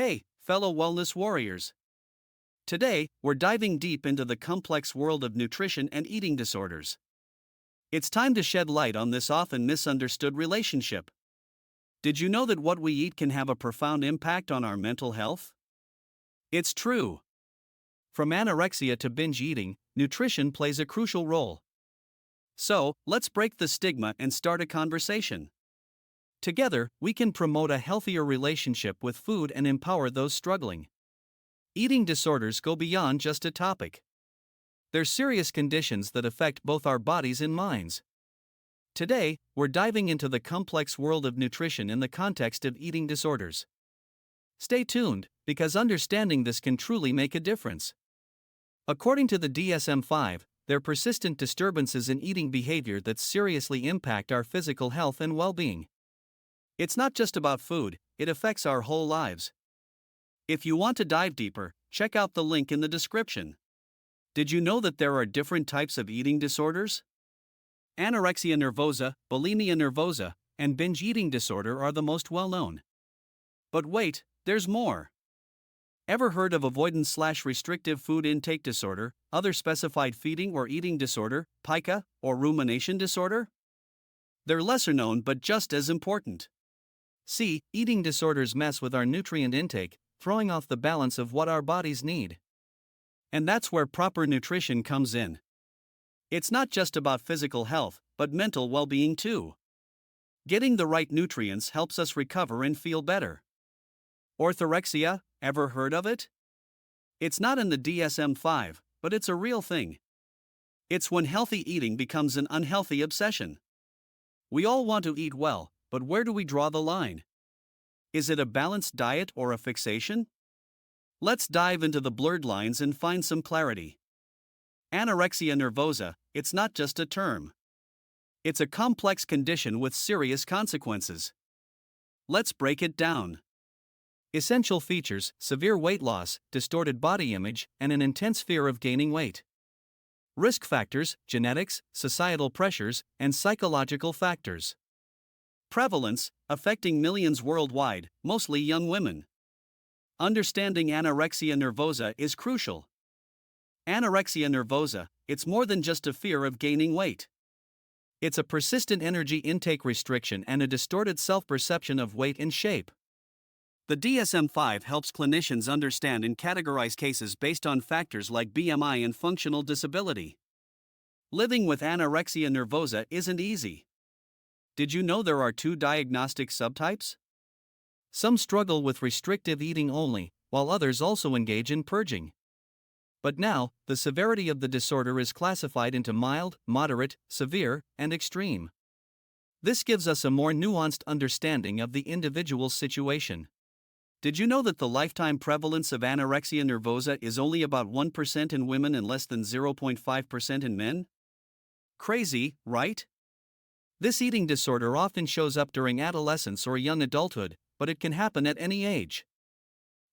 Hey, fellow wellness warriors. Today, we're diving deep into the complex world of nutrition and eating disorders. It's time to shed light on this often misunderstood relationship. Did you know that what we eat can have a profound impact on our mental health? It's true. From anorexia to binge eating, nutrition plays a crucial role. So, let's break the stigma and start a conversation. Together, we can promote a healthier relationship with food and empower those struggling. Eating disorders go beyond just a topic. They're serious conditions that affect both our bodies and minds. Today, we're diving into the complex world of nutrition in the context of eating disorders. Stay tuned, because understanding this can truly make a difference. According to the DSM-5, there are persistent disturbances in eating behavior that seriously impact our physical health and well-being. It's not just about food, it affects our whole lives. If you want to dive deeper, check out the link in the description. Did you know that there are different types of eating disorders? Anorexia nervosa, bulimia nervosa, and binge eating disorder are the most well-known. But wait, there's more. Ever heard of avoidance/restrictive food intake disorder, other specified feeding or eating disorder, pica, or rumination disorder? They're lesser known but just as important. See, eating disorders mess with our nutrient intake, throwing off the balance of what our bodies need. And that's where proper nutrition comes in. It's not just about physical health, but mental well-being too. Getting the right nutrients helps us recover and feel better. Orthorexia, ever heard of it? It's not in the DSM-5, but it's a real thing. It's when healthy eating becomes an unhealthy obsession. We all want to eat well, but where do we draw the line? Is it a balanced diet or a fixation? Let's dive into the blurred lines and find some clarity. Anorexia nervosa, it's not just a term. It's a complex condition with serious consequences. Let's break it down. Essential features: severe weight loss, distorted body image, and an intense fear of gaining weight. Risk factors: genetics, societal pressures, and psychological factors. Prevalence: affecting millions worldwide, mostly young women. Understanding anorexia nervosa is crucial. Anorexia nervosa, it's more than just a fear of gaining weight. It's a persistent energy intake restriction and a distorted self-perception of weight and shape. The DSM-5 helps clinicians understand and categorize cases based on factors like BMI and functional disability. Living with anorexia nervosa isn't easy. Did you know there are 2 diagnostic subtypes? Some struggle with restrictive eating only, while others also engage in purging. But now, the severity of the disorder is classified into mild, moderate, severe, and extreme. This gives us a more nuanced understanding of the individual's situation. Did you know that the lifetime prevalence of anorexia nervosa is only about 1% in women and less than 0.5% in men? Crazy, right? This eating disorder often shows up during adolescence or young adulthood, but it can happen at any age.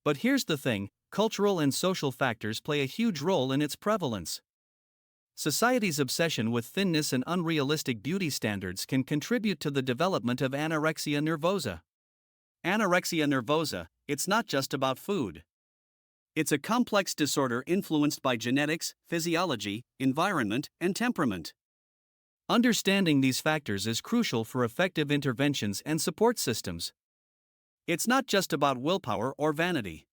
But here's the thing: cultural and social factors play a huge role in its prevalence. Society's obsession with thinness and unrealistic beauty standards can contribute to the development of anorexia nervosa. Anorexia nervosa, it's not just about food. It's a complex disorder influenced by genetics, physiology, environment, and temperament. Understanding these factors is crucial for effective interventions and support systems. It's not just about willpower or vanity.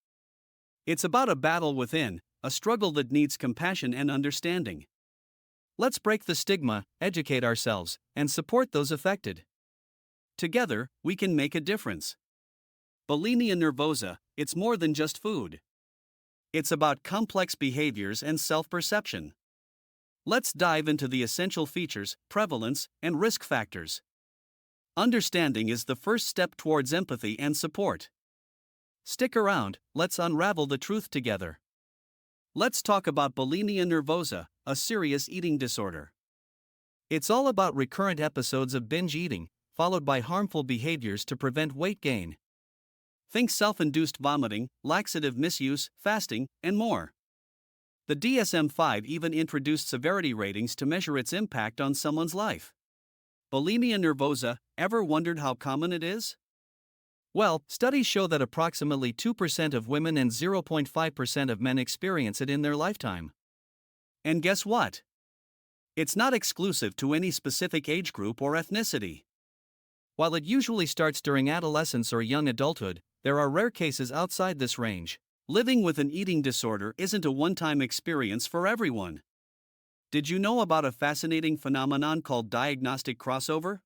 It's about a battle within, a struggle that needs compassion and understanding. Let's break the stigma, educate ourselves, and support those affected. Together, we can make a difference. Bulimia nervosa, it's more than just food. It's about complex behaviors and self-perception. Let's dive into the essential features, prevalence, and risk factors. Understanding is the first step towards empathy and support. Stick around, let's unravel the truth together. Let's talk about bulimia nervosa, a serious eating disorder. It's all about recurrent episodes of binge eating, followed by harmful behaviors to prevent weight gain. Think self-induced vomiting, laxative misuse, fasting, and more. The DSM-5 even introduced severity ratings to measure its impact on someone's life. Bulimia nervosa, ever wondered how common it is? Well, studies show that approximately 2% of women and 0.5% of men experience it in their lifetime. And guess what? It's not exclusive to any specific age group or ethnicity. While it usually starts during adolescence or young adulthood, there are rare cases outside this range. Living with an eating disorder isn't a one-time experience for everyone. Did you know about a fascinating phenomenon called diagnostic crossover?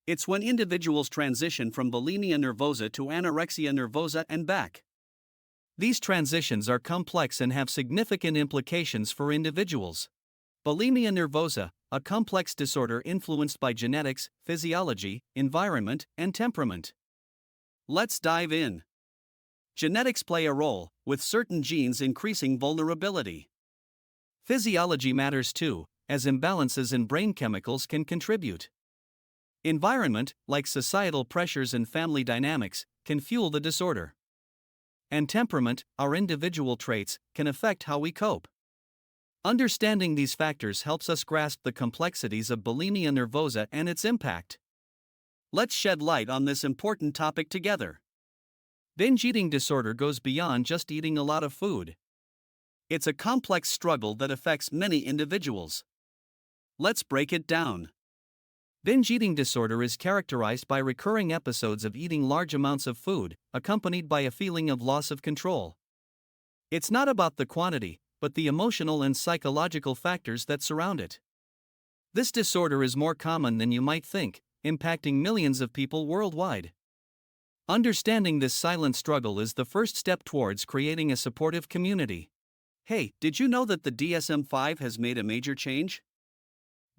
It's when individuals transition from bulimia nervosa to anorexia nervosa and back. These transitions are complex and have significant implications for individuals. Bulimia nervosa, a complex disorder influenced by genetics, physiology, environment, and temperament. Let's dive in. Genetics play a role, with certain genes increasing vulnerability. Physiology matters too, as imbalances in brain chemicals can contribute. Environment, like societal pressures and family dynamics, can fuel the disorder. And temperament, our individual traits, can affect how we cope. Understanding these factors helps us grasp the complexities of bulimia nervosa and its impact. Let's shed light on this important topic together. Binge eating disorder goes beyond just eating a lot of food. It's a complex struggle that affects many individuals. Let's break it down. Binge eating disorder is characterized by recurring episodes of eating large amounts of food, accompanied by a feeling of loss of control. It's not about the quantity, but the emotional and psychological factors that surround it. This disorder is more common than you might think, impacting millions of people worldwide. Understanding this silent struggle is the first step towards creating a supportive community. Hey, did you know that the DSM-5 has made a major change?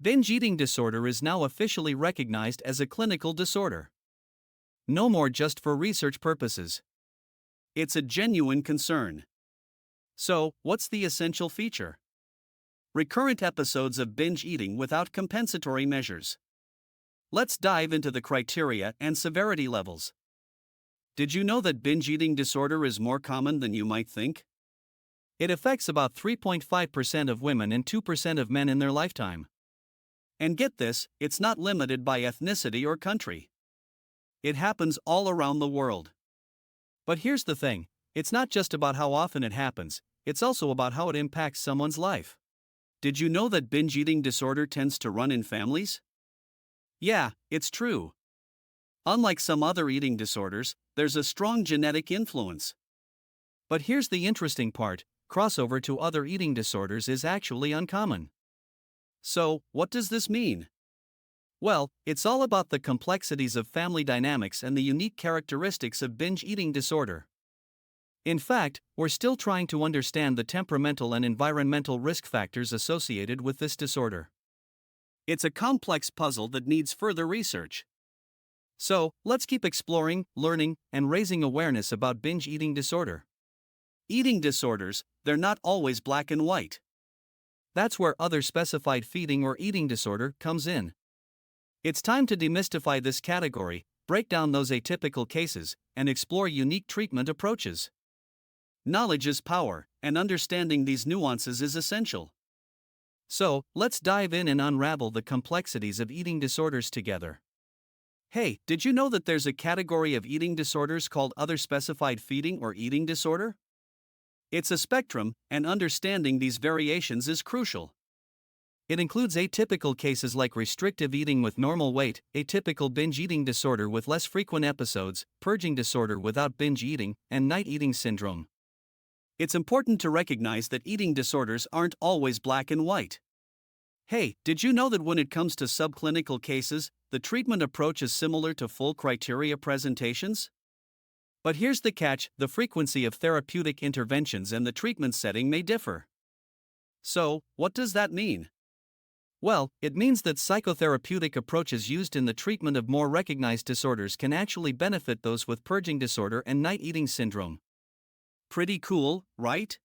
Binge eating disorder is now officially recognized as a clinical disorder. No more just for research purposes. It's a genuine concern. So, what's the essential feature? Recurrent episodes of binge eating without compensatory measures. Let's dive into the criteria and severity levels. Did you know that binge eating disorder is more common than you might think? It affects about 3.5% of women and 2% of men in their lifetime. And get this, it's not limited by ethnicity or country. It happens all around the world. But here's the thing, it's not just about how often it happens, it's also about how it impacts someone's life. Did you know that binge eating disorder tends to run in families? Yeah, it's true. Unlike some other eating disorders, there's a strong genetic influence. But here's the interesting part, crossover to other eating disorders is actually uncommon. So, what does this mean? Well, it's all about the complexities of family dynamics and the unique characteristics of binge eating disorder. In fact, we're still trying to understand the temperamental and environmental risk factors associated with this disorder. It's a complex puzzle that needs further research. So, let's keep exploring, learning, and raising awareness about binge eating disorder. Eating disorders, they're not always black and white. That's where other specified feeding or eating disorder comes in. It's time to demystify this category, break down those atypical cases, and explore unique treatment approaches. Knowledge is power, and understanding these nuances is essential. So, let's dive in and unravel the complexities of eating disorders together. Hey, did you know that there's a category of eating disorders called other specified feeding or eating disorder? It's a spectrum, and understanding these variations is crucial. It includes atypical cases like restrictive eating with normal weight, atypical binge eating disorder with less frequent episodes, purging disorder without binge eating, and night eating syndrome. It's important to recognize that eating disorders aren't always black and white. Hey, did you know that when it comes to subclinical cases, the treatment approach is similar to full criteria presentations? But here's the catch, the frequency of therapeutic interventions and the treatment setting may differ. So, what does that mean? Well, it means that psychotherapeutic approaches used in the treatment of more recognized disorders can actually benefit those with purging disorder and night eating syndrome. Pretty cool, right?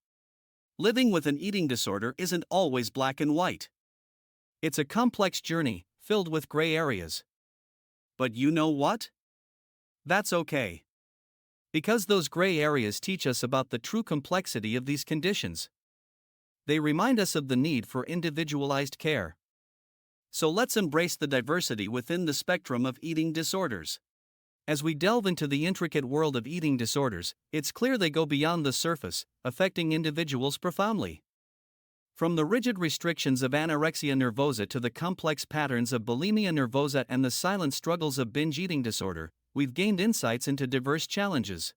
Living with an eating disorder isn't always black and white. It's a complex journey, filled with gray areas. But you know what? That's okay. Because those gray areas teach us about the true complexity of these conditions. They remind us of the need for individualized care. So let's embrace the diversity within the spectrum of eating disorders. As we delve into the intricate world of eating disorders, it's clear they go beyond the surface, affecting individuals profoundly. From the rigid restrictions of anorexia nervosa to the complex patterns of bulimia nervosa and the silent struggles of binge eating disorder, we've gained insights into diverse challenges.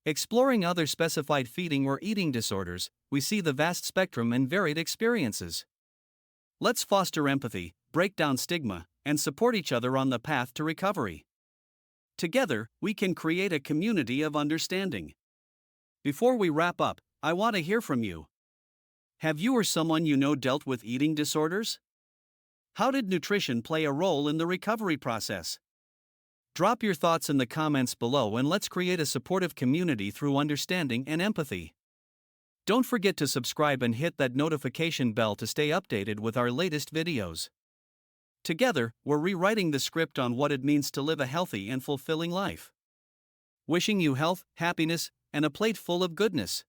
Exploring other specified feeding or eating disorders, we see the vast spectrum and varied experiences. Let's foster empathy, break down stigma, and support each other on the path to recovery. Together, we can create a community of understanding. Before we wrap up, I want to hear from you. Have you or someone you know dealt with eating disorders? How did nutrition play a role in the recovery process? Drop your thoughts in the comments below and let's create a supportive community through understanding and empathy. Don't forget to subscribe and hit that notification bell to stay updated with our latest videos. Together, we're rewriting the script on what it means to live a healthy and fulfilling life. Wishing you health, happiness, and a plate full of goodness.